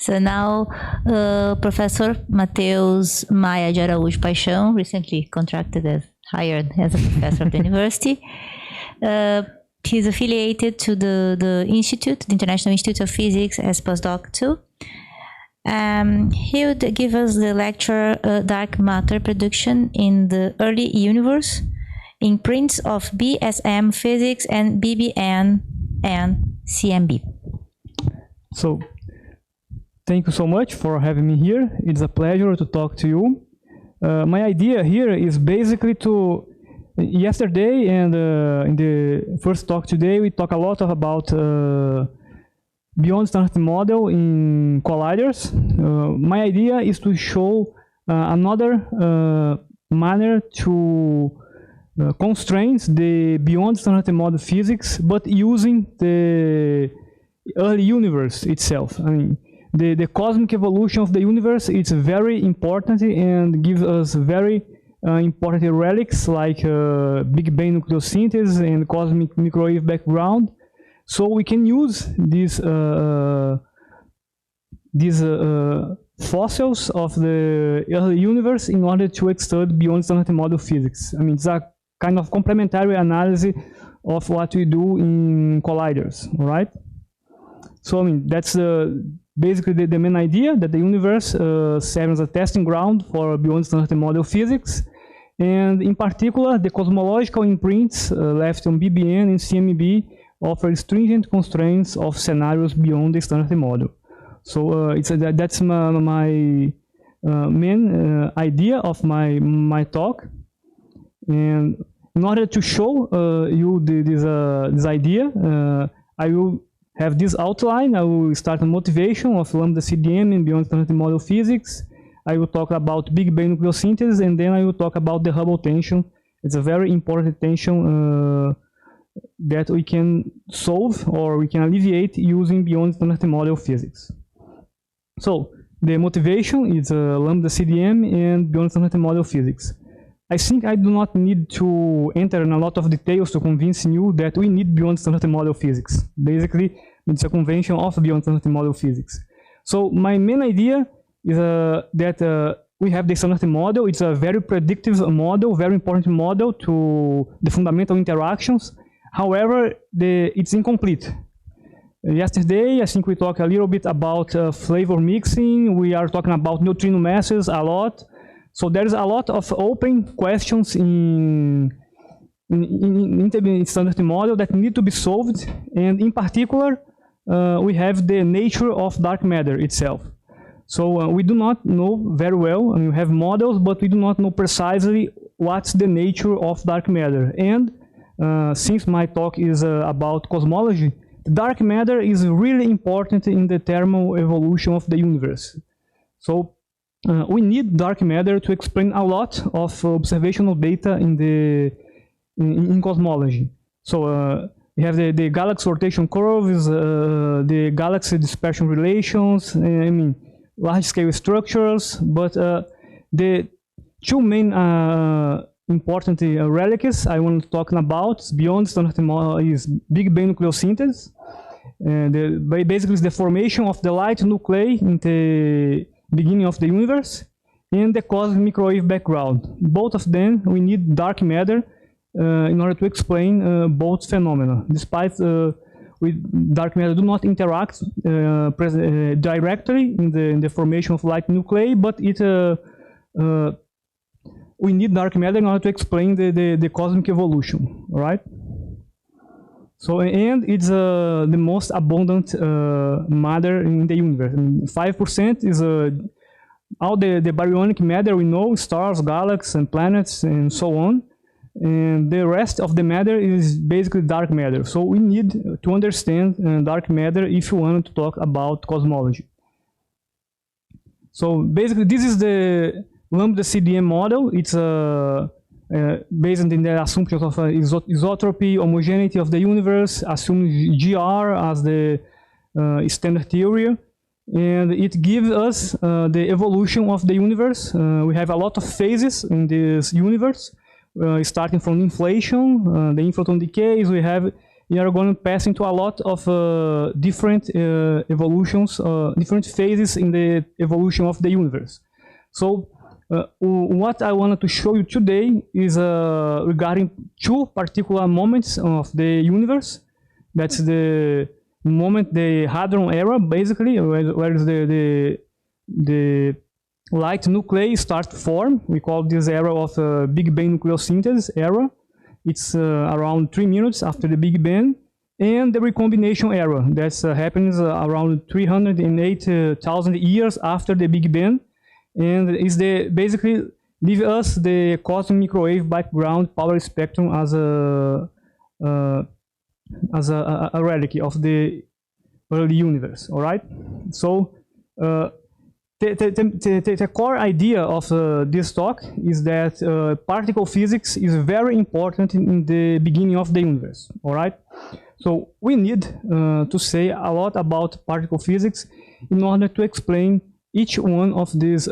So now, Professor Mateus Maia de Araújo Paixão, recently hired as a professor of the university. He's affiliated to the Institute, the International Institute of Physics, as postdoc too. He would give us the lecture Dark Matter Production in the Early Universe, Imprints of BSM Physics and BBN and CMB. So, thank you so much for having me here. It's a pleasure to talk to you. My idea here is basically to, yesterday and in the first talk today, we talk a lot about beyond standard model in colliders. My idea is to show another manner to constrain the beyond standard model physics, but using the early universe itself. I mean, the cosmic evolution of the universe is very important and gives us very important relics like Big Bang nucleosynthesis and cosmic microwave background. So we can use these fossils of the early universe in order to study beyond standard model physics. I mean, it's a kind of complementary analysis of what we do in colliders, all right? So I mean, that's basically the main idea, that the universe serves as a testing ground for beyond standard model physics. And in particular, the cosmological imprints left on BBN and CMB offer stringent constraints of scenarios beyond the standard model. So that's my main idea of my talk. And in order to show you this idea, I will have this outline. I will start a motivation of lambda CDM and beyond standard model physics. I will talk about Big Bang nucleosynthesis, and then I will talk about the Hubble tension. It's a very important tension that we can solve or we can alleviate using beyond standard model physics. So the motivation is lambda CDM and beyond standard model physics. I think I do not need to enter in a lot of details to convince you that we need beyond standard model physics. Basically, it's a convention of beyond standard model physics. So my main idea is that we have the standard model. It's a very predictive model, very important model to the fundamental interactions. However, it's incomplete. Yesterday, I think we talked a little bit about flavor mixing. We are talking about neutrino masses a lot. So there's a lot of open questions in standard model that need to be solved. And in particular, we have the nature of dark matter itself. So we do not know very well, and we have models, but we do not know precisely what's the nature of dark matter. And since my talk is about cosmology, dark matter is really important in the thermal evolution of the universe. So we need dark matter to explain a lot of observational data in cosmology. So we have the galaxy rotation curves, the galaxy dispersion relations, I mean, large-scale structures, but the two main important relics I want to talk about beyond standard model is Big Bang nucleosynthesis. Basically, it's the formation of the light nuclei in the beginning of the universe, and the cosmic microwave background. Both of them, we need dark matter in order to explain both phenomena. Despite dark matter do not interact directly in the formation of light nuclei, but we need dark matter in order to explain the cosmic evolution, all right? So, and it's the most abundant matter in the universe. 5% is all the baryonic matter we know, stars, galaxies, and planets, and so on. And the rest of the matter is basically dark matter. So we need to understand dark matter if you want to talk about cosmology. So basically, this is the lambda CDM model. It's based on the assumptions of isotropy, homogeneity of the universe, assuming GR as the standard theory. And it gives us the evolution of the universe. We have a lot of phases in this universe. Starting from inflation, the inflaton decays, we have we are going to pass into a lot of different evolutions, different phases in the evolution of the universe. So what I wanted to show you today is regarding two particular moments of the universe. That's the moment, the Hadron era, basically, where the light nuclei start to form. We call this era of Big Bang nucleosynthesis era. It's around 3 minutes after the Big Bang. And the recombination era, that happens around 308,000 years after the Big Bang. And is basically leave us the cosmic microwave background power spectrum as a relic of the early universe. All right. So the core idea of this talk is that particle physics is very important in the beginning of the universe. All right. So we need to say a lot about particle physics in order to explain each one of these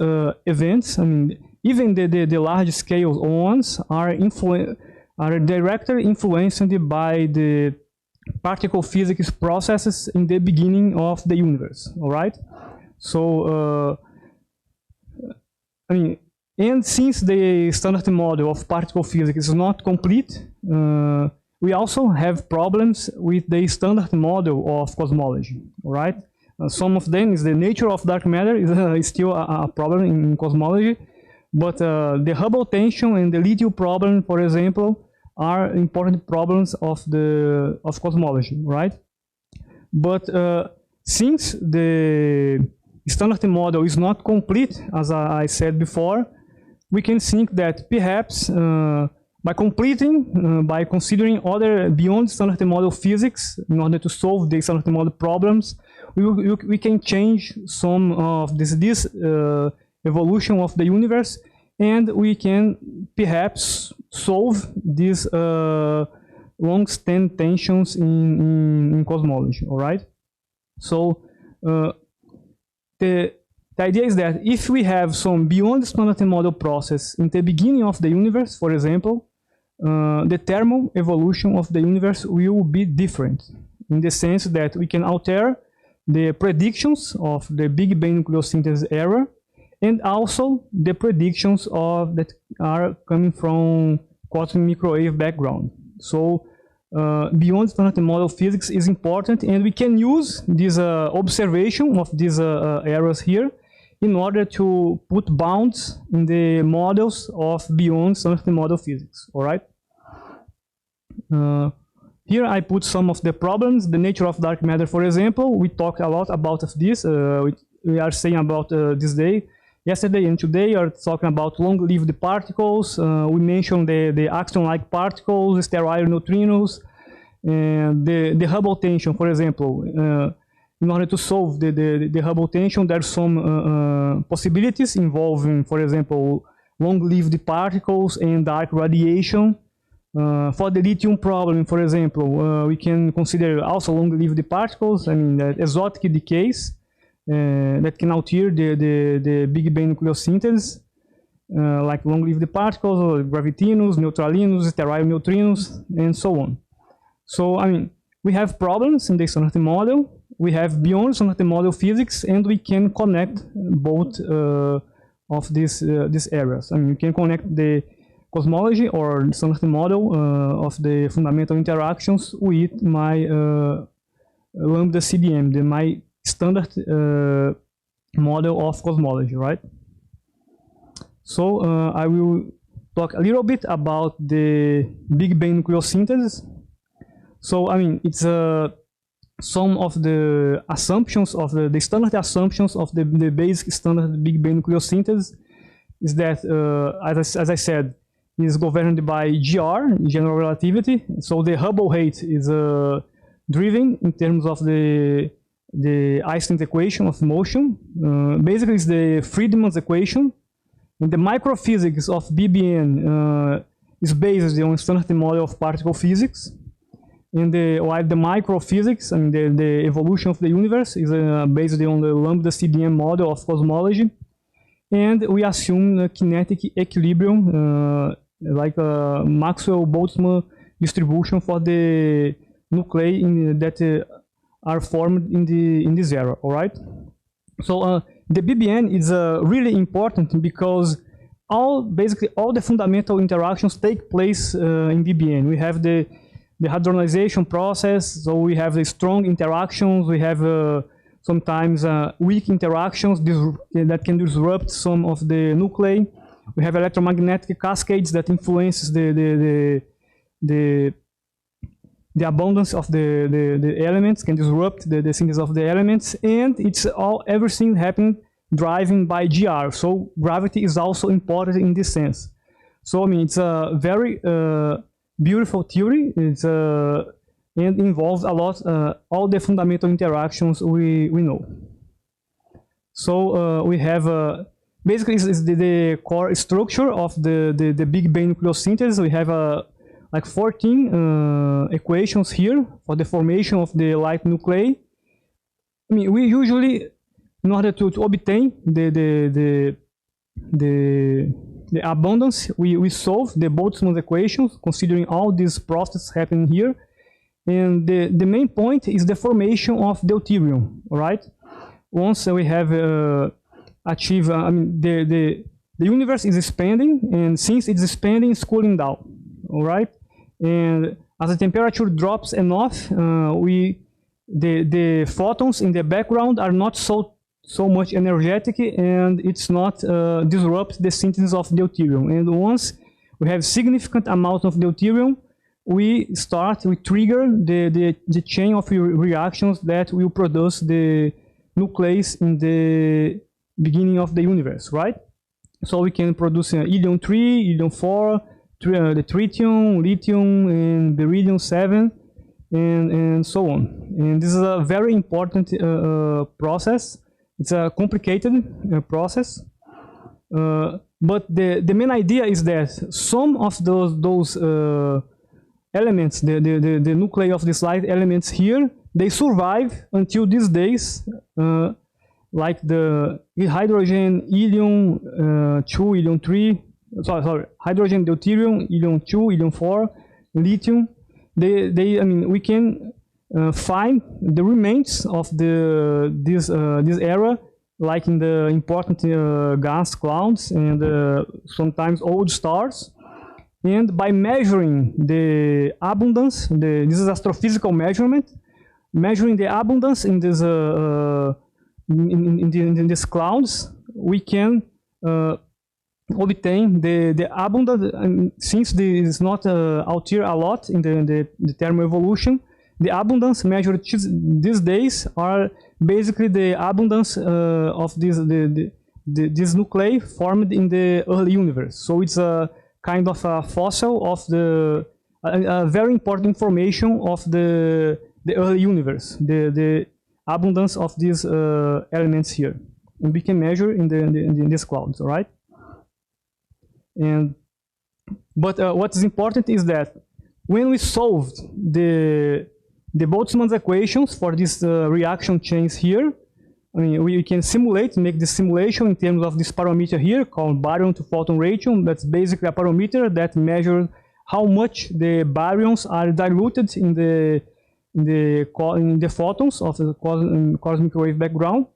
events. I mean, even the large scale ones are directly influenced by the particle physics processes in the beginning of the universe. All right. So, I mean, and since the standard model of particle physics is not complete, we also have problems with the standard model of cosmology. All right. Some of them is the nature of dark matter is still a problem in cosmology, but the Hubble tension and the lithium problem, for example, are important problems of cosmology, right? But since the standard model is not complete, as I said before, we can think that perhaps by considering other beyond standard model physics in order to solve the standard model problems, we can change some of this evolution of the universe, and we can perhaps solve these long-standing tensions in cosmology. All right. So the idea is that if we have some beyond standard model process in the beginning of the universe, for example, the thermal evolution of the universe will be different in the sense that we can alter the predictions of the Big Bang nucleosynthesis era, and also the predictions that are coming from cosmic microwave background. So beyond standard model physics is important, and we can use this observation of these eras here in order to put bounds in the models of beyond standard model physics. All right. Here I put some of the problems. The nature of dark matter, for example, we talked a lot about this. We are saying about this day. Yesterday and today we are talking about long-lived particles. We mentioned the axion-like particles, sterile neutrinos, and the Hubble tension, for example. In order to solve the Hubble tension, there are some possibilities involving, for example, long-lived particles and dark radiation. For the lithium problem, for example, we can consider also long-lived particles, I mean, exotic decays that can alter the Big Bang nucleosynthesis, like long-lived particles, or gravitinos, neutralinos, sterile neutrinos, and so on. So, I mean, we have problems in the standard model, we have beyond standard model physics, and we can connect both of these areas. I mean, we can connect the cosmology or standard model of the fundamental interactions with my lambda CDM, my standard model of cosmology, right? So I will talk a little bit about the Big Bang nucleosynthesis. So I mean, it's some of the assumptions of the standard assumptions of the basic standard Big Bang nucleosynthesis is that, as I said, is governed by GR, general relativity. So the Hubble rate is driven in terms of the Einstein's equation of motion. Basically, it's the Friedmann's equation. And the microphysics of BBN is based on standard model of particle physics. And while the microphysics, I mean the evolution of the universe is based on the lambda CDM model of cosmology. And we assume kinetic equilibrium, like a Maxwell-Boltzmann distribution for the nuclei that are formed in this era. All right. So the BBN is really important because basically all the fundamental interactions take place in BBN. We have the hadronization process, so we have the strong interactions. We have sometimes weak interactions that can disrupt some of the nuclei. We have electromagnetic cascades that influences the abundance of the elements, can disrupt the synthesis of the elements, and it's everything happening driven by GR. So gravity is also important in this sense. So I mean, it's a very beautiful theory. It's and involves a lot all the fundamental interactions we know. So we have basically is the core structure of the Big Bang nucleosynthesis. We have like 14 equations here for the formation of the light nuclei. I mean, we usually, in order to obtain the abundance, we solve the Boltzmann equations, considering all these processes happening here. And the main point is the formation of deuterium, all right? Once we have achieved, I mean, the universe is expanding, and since it's expanding, it's cooling down, all right? And as the temperature drops enough, the photons in the background are not so much energetic, and it's not disrupt the synthesis of deuterium. And once we have significant amount of deuterium, we trigger the chain of reactions that will produce the nucleus in the beginning of the universe, right? So we can produce helium-3, helium-4, the tritium, lithium, and beryllium-7, and so on. And this is a very important process. It's a complicated process, but the main idea is that some of those elements, the nuclei of these light elements here, they survive until these days, like the hydrogen, helium 2, helium 3, sorry, hydrogen, deuterium, helium 2, helium 4, lithium. I mean, we can find the remains of this era, like in the important gas clouds and sometimes old stars. And by measuring the abundance, this is astrophysical measurement, measuring the abundance in this in these clouds, we can obtain the abundance. Since this is not alter a lot in the thermal evolution, the abundance measured these days are basically the abundance of this nuclei formed in the early universe. So it's a kind of a fossil of a very important information of the early universe, the abundance of these elements here, and we can measure in these clouds, all right? But what is important is that when we solved the Boltzmann equations for these reaction chains here, I mean, we can make this simulation in terms of this parameter here called baryon to photon ratio. That's basically a parameter that measures how much the baryons are diluted in the photons of the cosmic wave background.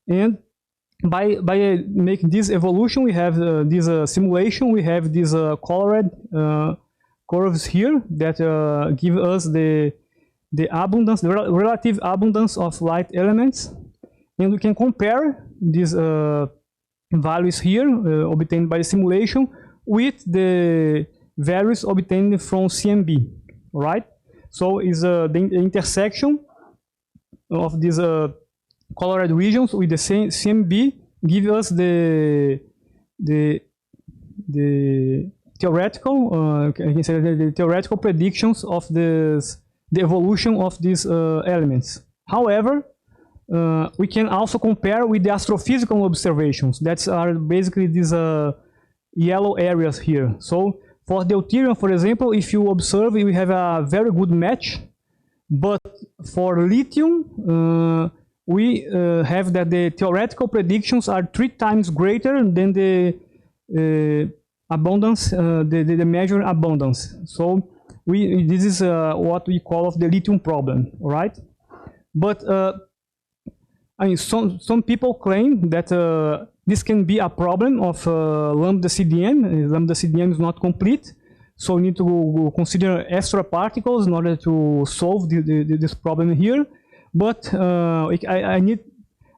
And by making this evolution, we have this simulation. We have these colored curves here that give us the abundance, the relative abundance of light elements. And we can compare these values here obtained by the simulation with the values obtained from CMB, right? So is the intersection of these colored regions with the CMB give us the theoretical, I can say the theoretical predictions of the evolution of these elements. However, we can also compare with the astrophysical observations. That are basically these yellow areas here. So for deuterium, for example, if you observe, we have a very good match. But for lithium, we have that the theoretical predictions are 3 times greater than the abundance, the measured abundance. So this is what we call of the lithium problem, all right? But I mean, some people claim that this can be a problem of lambda CDM. Lambda CDM is not complete, so we need to consider extra particles in order to solve this problem here. But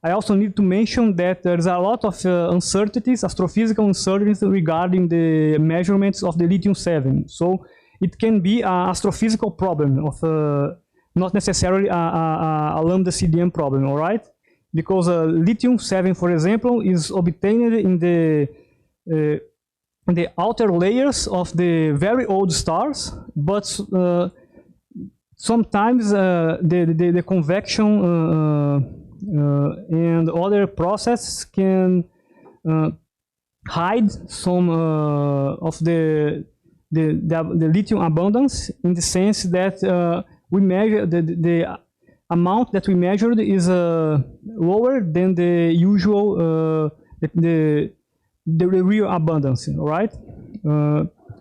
I also need to mention that there's a lot of uncertainties, astrophysical uncertainties regarding the measurements of the lithium-7. So it can be an astrophysical problem of not necessarily a lambda CDM problem, all right? Because lithium-7, for example, is obtained in the outer layers of the very old stars, but sometimes the convection and other processes can hide some of the lithium abundance, in the sense that we measure the amount that we measured is lower than the usual the real abundance, all right?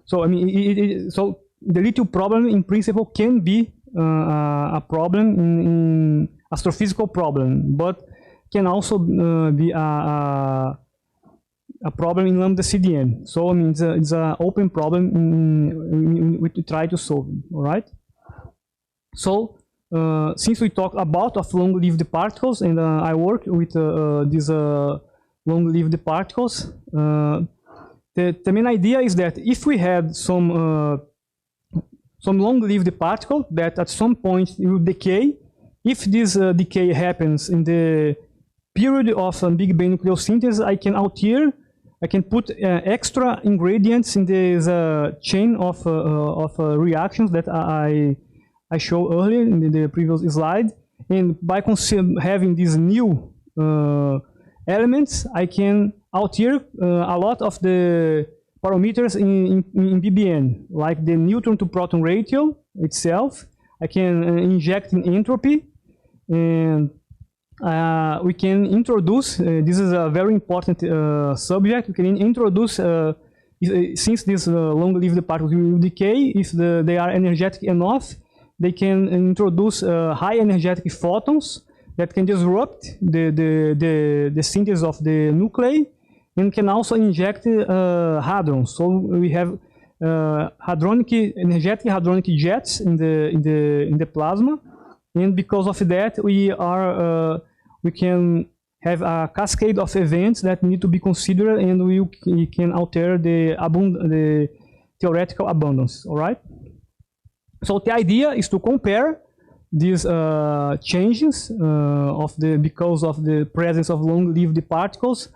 So I mean, so the lithium problem in principle can be a problem in astrophysical problem, but can also be a problem in lambda CDM. So I mean, it's an open problem we try to solve it, all right? So since we talked about of long-lived particles, and I work with these long-lived particles, the main idea is that if we had some long-lived particle that at some point will decay, if this decay happens in the period of Big Bang nucleosynthesis, I can put extra ingredients in this chain of reactions that I showed earlier in the previous slide. And by having these new elements, I can alter a lot of the parameters in BBN, like the neutron to proton ratio itself. I can inject in entropy, and we can introduce, this is a very important subject, we can introduce, since these long-lived particles will decay, if they are energetic enough, they can introduce high energetic photons that can disrupt the synthesis of the nuclei, and can also inject hadrons. So we have energetic hadronic jets in the plasma, and because of that we can have a cascade of events that need to be considered, and we can alter the theoretical abundance. All right. So the idea is to compare these changes because of the presence of long-lived particles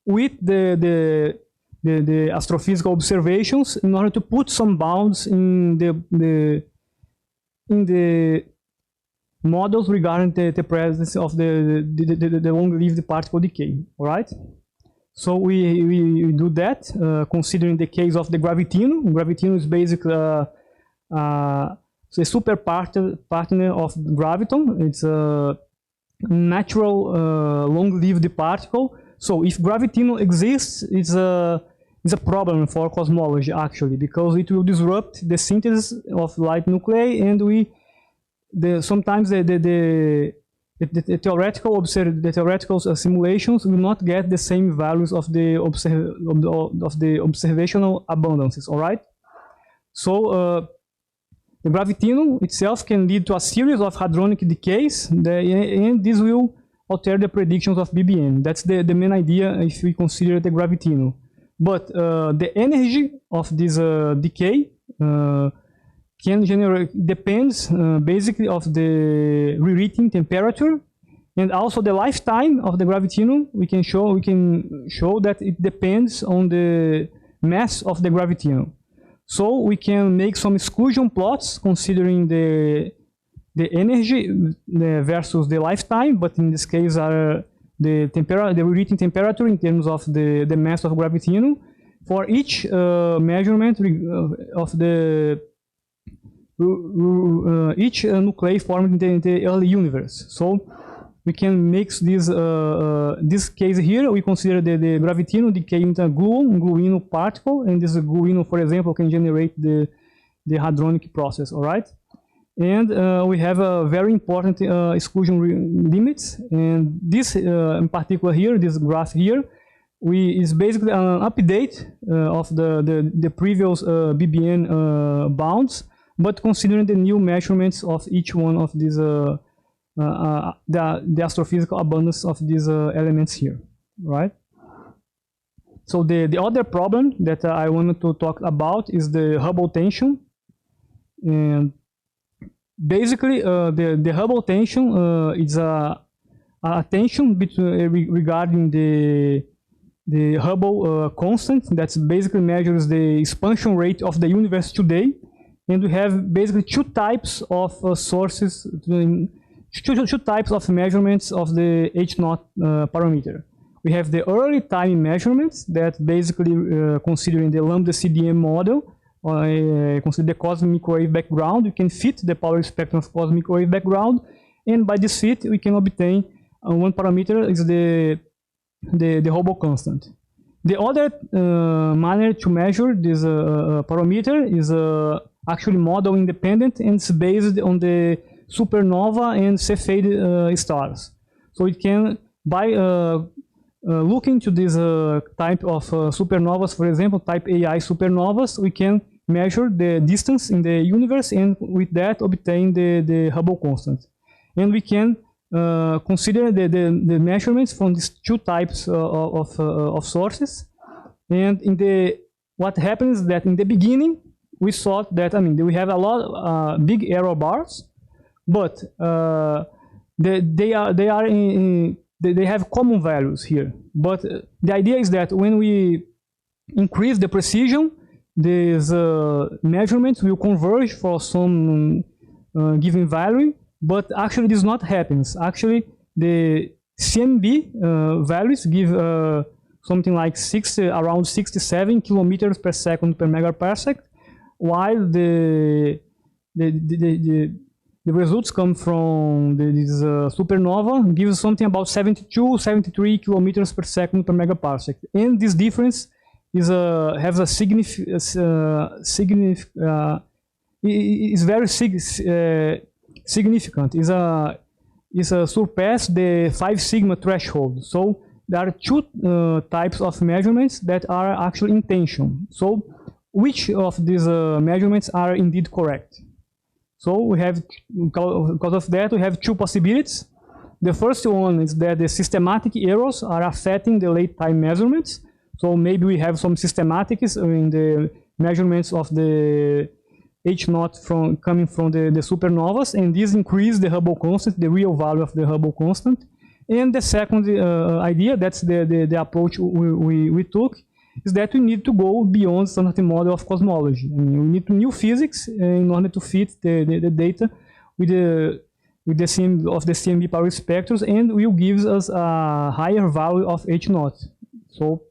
with the astrophysical observations, in order to put some bounds in the models regarding the presence of the long-lived particle decay. All right. So we do that considering the case of the gravitino. Gravitino is basically a super partner of graviton. It's a natural long-lived particle. So if gravitino exists, it's a problem for cosmology, actually, because it will disrupt the synthesis of light nuclei, and sometimes the theoretical simulations will not get the same values of the observational abundances. All right. So the gravitino itself can lead to a series of hadronic decays, and this will alter the predictions of BBN. That's the main idea if we consider the gravitino. But the energy of this decay can depends basically of the rewriting temperature, and also the lifetime of the gravitino. We can show that it depends on the mass of the gravitino. So we can make some exclusion plots considering the energy versus the lifetime, but in this case are the rewriting temperature in terms of the mass of gravitino for each measurement of the each nuclei formed in the early universe. So we can mix this case here. We consider the gravitino decay into a gluino particle, and this gluino, for example, can generate the the hadronic process, all right? And we have a very important exclusion limits, and this in particular here, this graph here, is basically an update of the previous BBN bounds, but considering the new measurements of each one of these, the astrophysical abundance of these elements here, right? So the other problem that I wanted to talk about is the Hubble tension, and basically the Hubble tension is a tension between regarding the Hubble constant that basically measures the expansion rate of the universe today, and we have basically two types of sources, two types of measurements of the H0 parameter. We have the early time measurements that basically considering the lambda CDM model, consider the cosmic microwave background. You can fit the power spectrum of cosmic microwave background, and by this fit we can obtain one parameter is the Hubble constant. The other manner to measure this parameter is actually model independent, and it's based on the supernova and Cepheid stars. So it can, by looking to this type of supernovas, for example, type AI supernovas, we can measure the distance in the universe, and with that obtain the Hubble constant. And we can consider the measurements from these two types of sources. And what happens is that in the beginning we thought that, we have a lot of big error bars, but they have common values here. But the idea is that when we increase the precision, these measurements will converge for some given value, but actually this not happens. Actually, the CMB values give something like around 67 kilometers per second per megaparsec, while the results come from this supernova gives something about 72, 73 kilometers per second per megaparsec, and this difference is has a is very significant. Is surpass the 5 sigma threshold. So there are two types of measurements that are actually in tension. So which of these measurements are indeed correct? So we have, because of that, we have two possibilities. The first one is that the systematic errors are affecting the late time measurements. So maybe we have some systematics in the measurements of the H0 coming from the supernovas, and this increase the Hubble constant, the real value of the Hubble constant. And the second idea, that's the approach we took, is that we need to go beyond standard model of cosmology. We need new physics in order to fit the data with the CMB power spectrums, and will give us a higher value of H0. So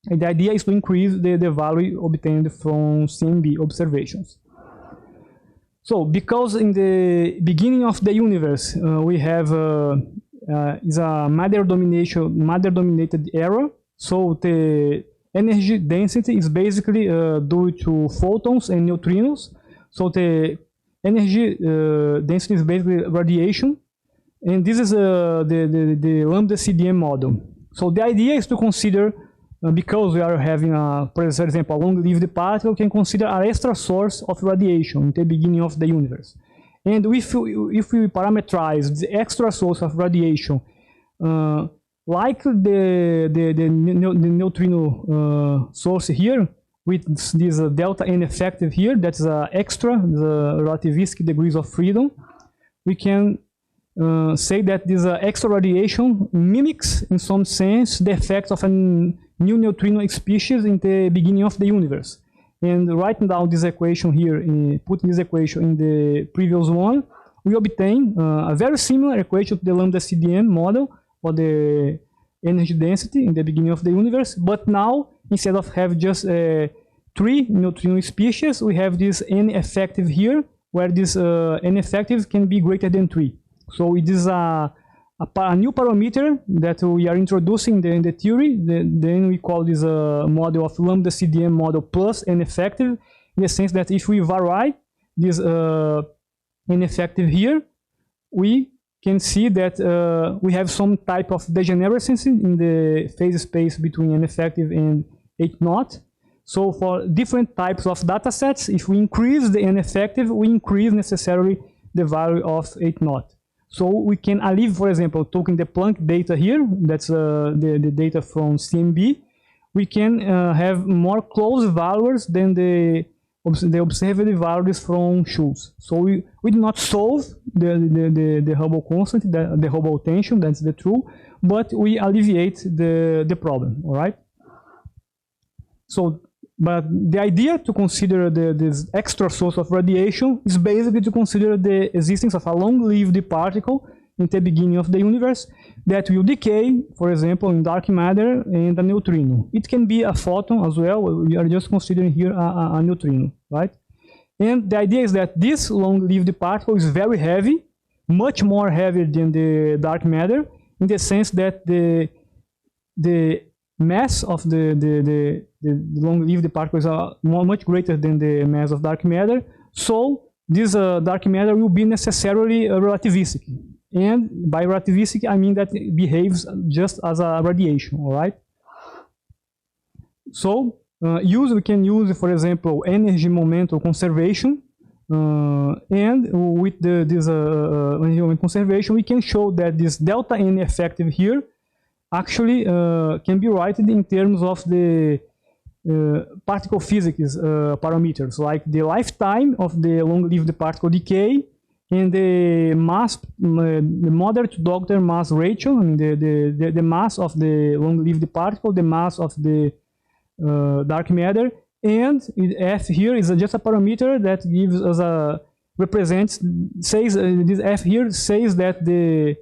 the idea is to increase the value obtained from CMB observations. So because in the beginning of the universe we have is a matter-dominated era, so the energy density is basically due to photons and neutrinos. So the energy density is basically radiation, and this is the lambda CDM model. So the idea is to consider, because we are having, for example, a long-lived particle, we can consider an extra source of radiation in the beginning of the universe. And if we parameterize the extra source of radiation, like the neutrino source here, with this delta N effective here, that's extra, the relativistic degrees of freedom, we can say that this extra radiation mimics, in some sense, the effects of a new neutrino species in the beginning of the universe. And writing down this equation here, putting this equation in the previous one, we obtain a very similar equation to the lambda CDM model for the energy density in the beginning of the universe. But now, instead of having just 3 neutrino species, we have this N effective here, where this N effective can be greater than 3. So it is a new parameter that we are introducing in the theory. Then we call this a model of lambda CDM model plus N effective, in the sense that if we vary this ineffective here, we can see that we have some type of degeneracy in the phase space between ineffective and H0. So for different types of data sets, if we increase the ineffective, we increase necessarily the value of H0. So we can alleviate, for example, taking the Planck data here, that's the data from CMB, we can have more close values than the observed values from Schultz. So we do not solve the Hubble constant, the Hubble tension, that's the true, but we alleviate the problem, all right? So, but the idea to consider this extra source of radiation is basically to consider the existence of a long-lived particle in the beginning of the universe that will decay, for example, in dark matter and a neutrino. It can be a photon as well. We are just considering here a neutrino, right? And the idea is that this long-lived particle is very heavy, much more heavy than the dark matter, in the sense that the mass of the long-lived particles are much greater than the mass of dark matter. So this dark matter will be necessarily relativistic. And by relativistic, I mean that it behaves just as a radiation, all right? So we can use, for example, energy momentum conservation. And with this energy momentum conservation, we can show that this delta N effective here actually can be written in terms of the particle physics parameters, like the lifetime of the long-lived particle decay and the mass, the mother to daughter mass ratio, I mean the mass of the long-lived particle, the mass of the dark matter, and F here is just a parameter that gives us a this F here says that the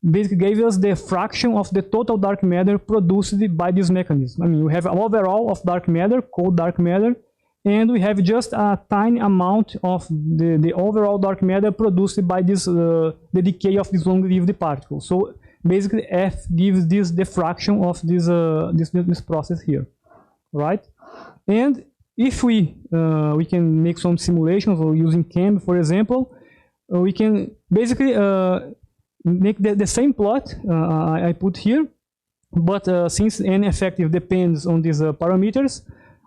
basically gave us the fraction of the total dark matter produced by this mechanism. I mean, we have an overall of dark matter, cold dark matter, and we have just a tiny amount of the overall dark matter produced by this the decay of this long-lived particle. So basically, F gives this the fraction of this process here, right? And if we can make some simulations or using CAM, for example, we can basically make the same plot I put here, but since N effective depends on these parameters,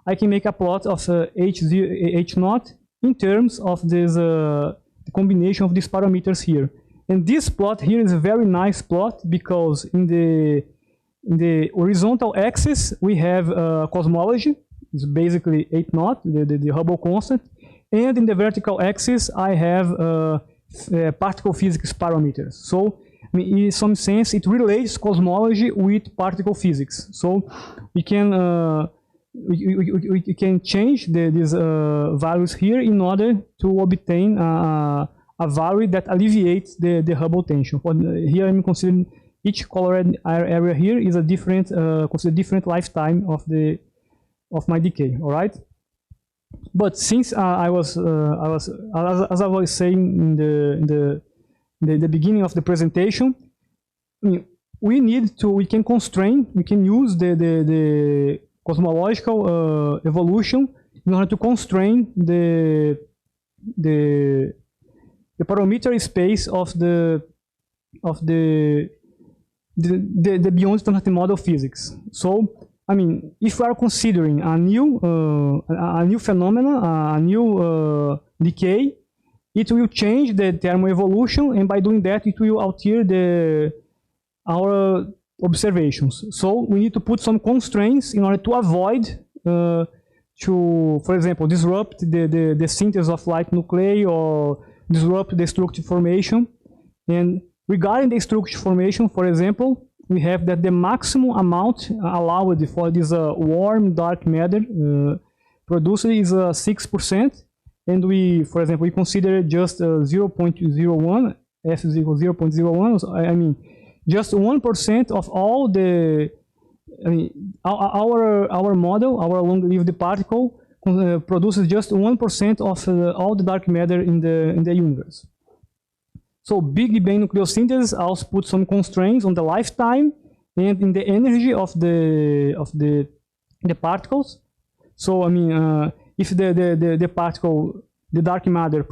I can make a plot of H0 in terms of this the combination of these parameters here. And this plot here is a very nice plot because in the horizontal axis we have cosmology, it's basically H0, the Hubble constant, and in the vertical axis I have particle physics parameters. So I mean, in some sense it relates cosmology with particle physics. So we can we can change these values here in order to obtain a value that alleviates the Hubble tension. Here I'm considering each colored area here is a different consider different lifetime of my decay. All right. But since as I was saying in the beginning of the presentation, we can constrain, we can use the cosmological evolution in order to constrain the parameter space of the beyond standard model physics. So I mean, if we are considering a new phenomena, a new decay, it will change the thermal evolution, and by doing that, it will alter our observations. So we need to put some constraints in order to avoid for example, disrupt the synthesis of light nuclei or disrupt the structure formation. And regarding the structure formation, for example, we have that the maximum amount allowed for this warm dark matter produced is 6%, and we, for example, we consider just 0.01, F is equal 0.01. So, I mean, just 1% of all the, I mean, our model, our long-lived particle produces just 1% of all the dark matter in the universe. So Big Bang nucleosynthesis also puts some constraints on the lifetime and in the energy of the particles. So I mean, if the particle, the dark matter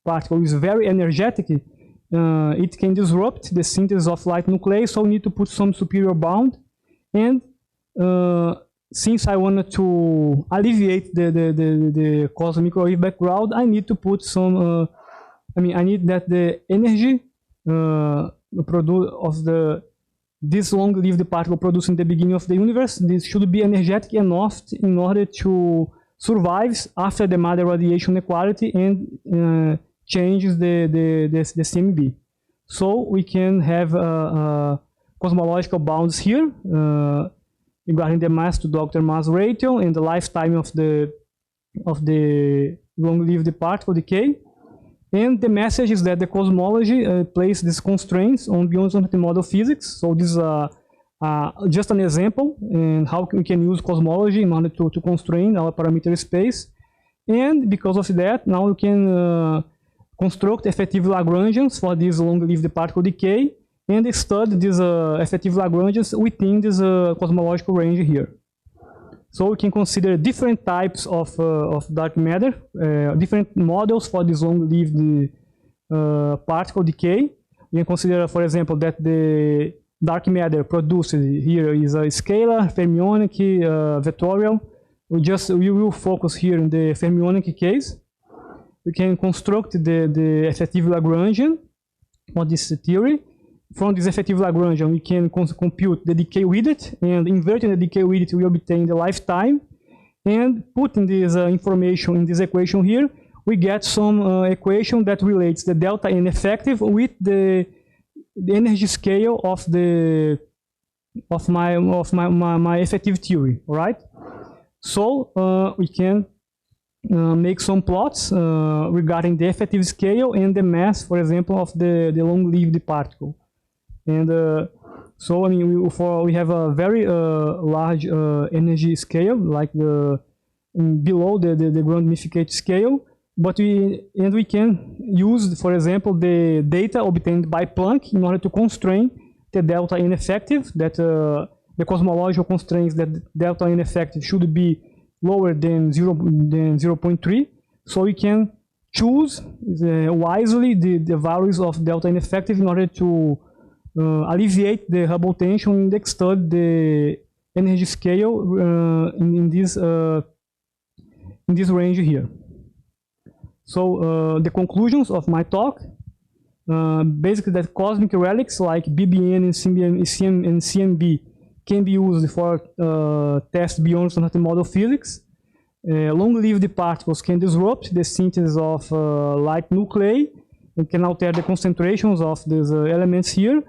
particle is very energetic, it can disrupt the synthesis of light nuclei, so we need to put some superior bound. And since I wanted to alleviate the cosmic wave background, I need to put some, I need that the energy this long-lived particle produced in the beginning of the universe, this should be energetic enough in order to survive after the matter radiation equality and changes the CMB. So we can have cosmological bounds here regarding the mass to Dr. mass ratio and the lifetime of the long-lived particle decay. And the message is that the cosmology places these constraints on Bjornsson model physics. So this is just an example and how we can use cosmology in order to constrain our parameter space. And because of that, now we can construct effective Lagrangians for this long-lived particle decay and study these effective Lagrangians within this cosmological range here. So we can consider different types of dark matter, different models for this long-lived particle decay. We can consider, for example, that the dark matter produced here is a scalar, fermionic, vectorial. We will focus here in the fermionic case. We can construct the effective Lagrangian on this theory. From this effective Lagrangian, we can compute the decay width, and inverting the decay width, we obtain the lifetime. And putting this information in this equation here, we get some equation that relates the delta N effective with the energy scale of my effective theory, right? So we can make some plots regarding the effective scale and the mass, for example, of the long-lived particle. And so we have a very large energy scale, like below the grand unificate scale. But we can use, for example, the data obtained by Planck in order to constrain the delta N effective. That the cosmological constraints that delta N effective should be lower than 0.3. So we can choose wisely the values of delta N effective in order to alleviate the Hubble tension and extend the energy scale in this range here. So the conclusions of my talk, basically that cosmic relics like BBN and CMB can be used for test Bjornsson model physics. Long-lived particles can disrupt the synthesis of light nuclei and can alter the concentrations of these elements here.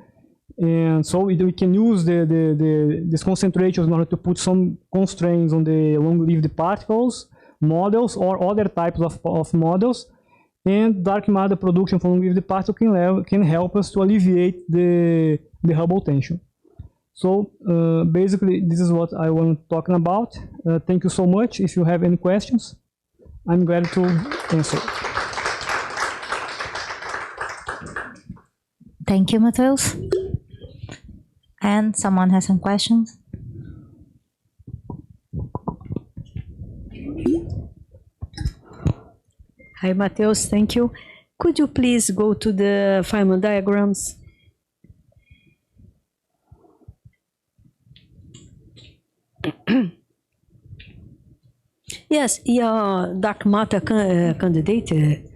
And so we can use these concentrations in order to put some constraints on the long-lived particles, models, or other types of models. And dark matter production from long-lived particles can help us to alleviate the Hubble tension. So basically, this is what I want to talk about. Thank you so much. If you have any questions, I'm glad to answer. Thank you, Mateus. And someone has some questions? Hi, Mateus. Thank you. Could you please go to the Feynman diagrams? Yes, your dark matter candidate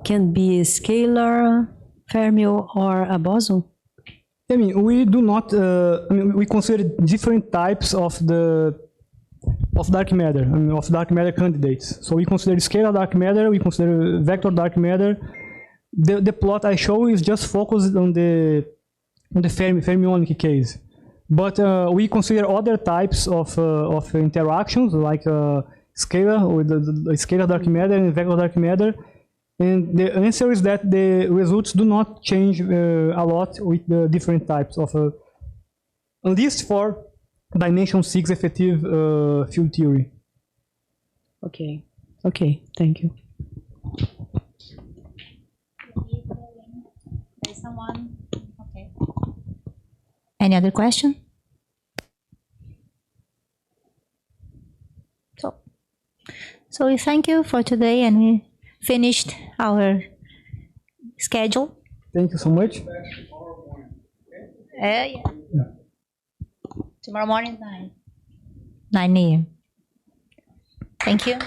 can be a scalar, fermion, or a boson. We do not. We consider different types of dark matter. Of dark matter candidates. So we consider scalar dark matter. We consider vector dark matter. The plot I show is just focused on the fermionic case. But we consider other types of interactions, like scalar with the scalar dark matter and vector dark matter. And the answer is that the results do not change a lot with the different types of, at least for dimension 6 effective field theory. Okay. Okay. Thank you. There's someone. Okay. Any other question? So So we thank you for today, and we finished our schedule. Thank you so much. Yeah. Tomorrow morning, 9 a.m. Thank you.